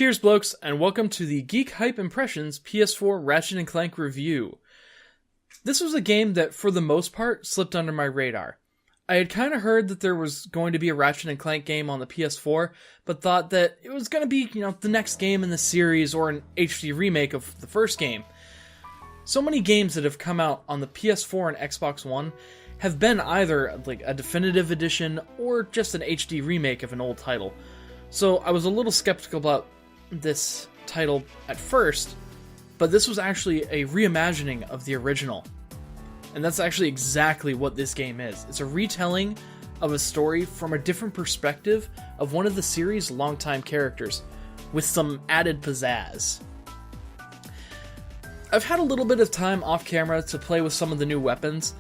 Cheers, blokes, and welcome to the Geek Hype Impressions PS4 Ratchet and Clank review. This was a game that, for the most part, slipped under my radar. I had kind of heard that there was going to be a Ratchet and Clank game on the PS4, but thought that it was going to be, the next game in the series or an HD remake of the first game. So many games that have come out on the PS4 and Xbox One have been either like a definitive edition or just an HD remake of an old title. So I was a little skeptical about this title at first, but this was actually a reimagining of the original. And that's actually exactly what this game is. It's a retelling of a story from a different perspective of one of the series' longtime characters, with some added pizzazz. I've had a little bit of time off camera to play with some of the new weapons,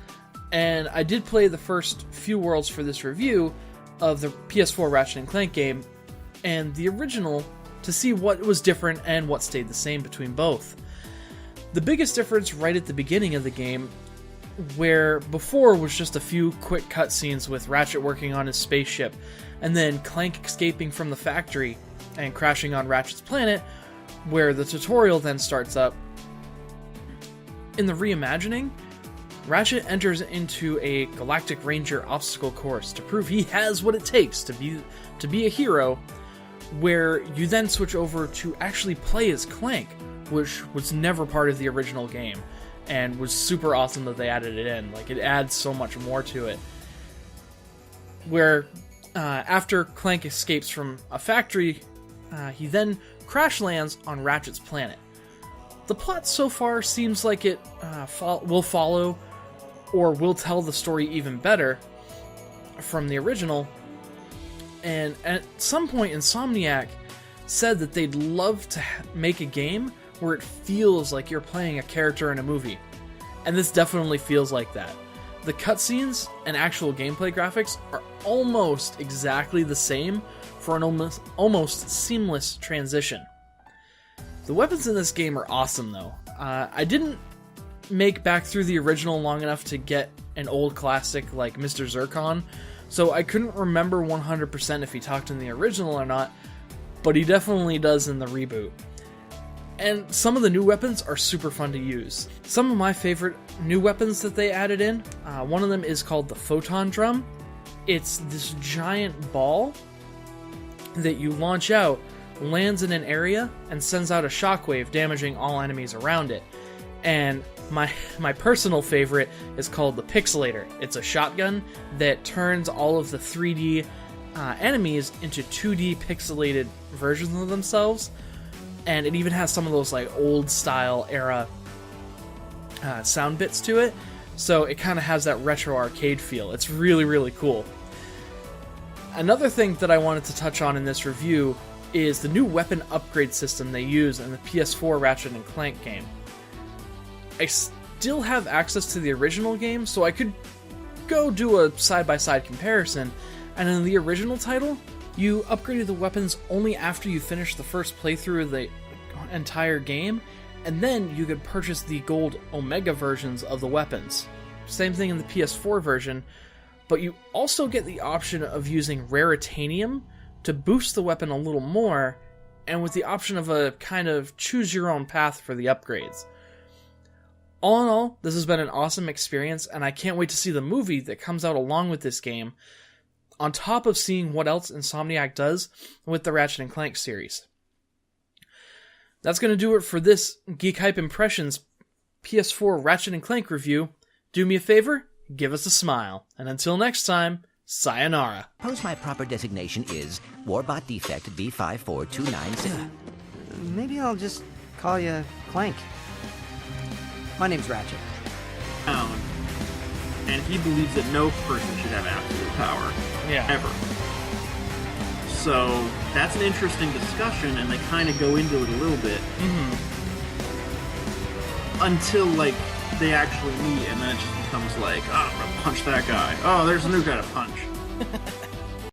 and I did play the first few worlds for this review of the PS4 Ratchet and Clank game, and the original, to see what was different and what stayed the same between both. The biggest difference right at the beginning of the game, where before was just a few quick cutscenes with Ratchet working on his spaceship, and then Clank escaping from the factory and crashing on Ratchet's planet, where the tutorial then starts up. In the reimagining, Ratchet enters into a Galactic Ranger obstacle course to prove he has what it takes to be a hero, where you then switch over to actually play as Clank, which was never part of the original game, and was super awesome that they added it in. Like, it adds so much more to it. Where, after Clank escapes from a factory, he then crash lands on Ratchet's planet. The plot so far seems like it will follow, or will tell the story even better from the original. And at some point, Insomniac said that they'd love to make a game where it feels like you're playing a character in a movie. And this definitely feels like that. The cutscenes and actual gameplay graphics are almost exactly the same for an almost seamless transition. The weapons in this game are awesome, though. I didn't make back through the original long enough to get an old classic like Mr. Zircon, so I couldn't remember 100% if he talked in the original or not, but he definitely does in the reboot. And some of the new weapons are super fun to use. Some of my favorite new weapons that they added in, one of them is called the Photon Drum. It's this giant ball that you launch out, lands in an area, and sends out a shockwave, damaging all enemies around it. And my personal favorite is called the Pixelator. It's a shotgun that turns all of the 3D enemies into 2D pixelated versions of themselves. And it even has some of those like old style era sound bits to it. So it kind of has that retro arcade feel. It's really, really cool. Another thing that I wanted to touch on in this review is the new weapon upgrade system they use in the PS4 Ratchet and Clank game. I still have access to the original game, so I could go do a side-by-side comparison, and in the original title, you upgraded the weapons only after you finished the first playthrough of the entire game, and then you could purchase the gold Omega versions of the weapons. Same thing in the PS4 version, but you also get the option of using Raritanium to boost the weapon a little more, and with the option of a kind of choose-your-own path for the upgrades. All in all, this has been an awesome experience, and I can't wait to see the movie that comes out along with this game, on top of seeing what else Insomniac does with the Ratchet and Clank series. That's going to do it for this Geek Hype Impressions PS4 Ratchet and Clank review. Do me a favor, give us a smile, and until next time, sayonara. Suppose my proper designation is Warbot Defect B54296. Maybe I'll just call you Clank. My name's Ratchet. And he believes that no person should have absolute power. Yeah. Ever. So, that's an interesting discussion, and they kind of go into it a little bit. Mm-hmm. Until, they actually meet, and then it just becomes I'm gonna punch that guy. Oh, there's a new guy to punch.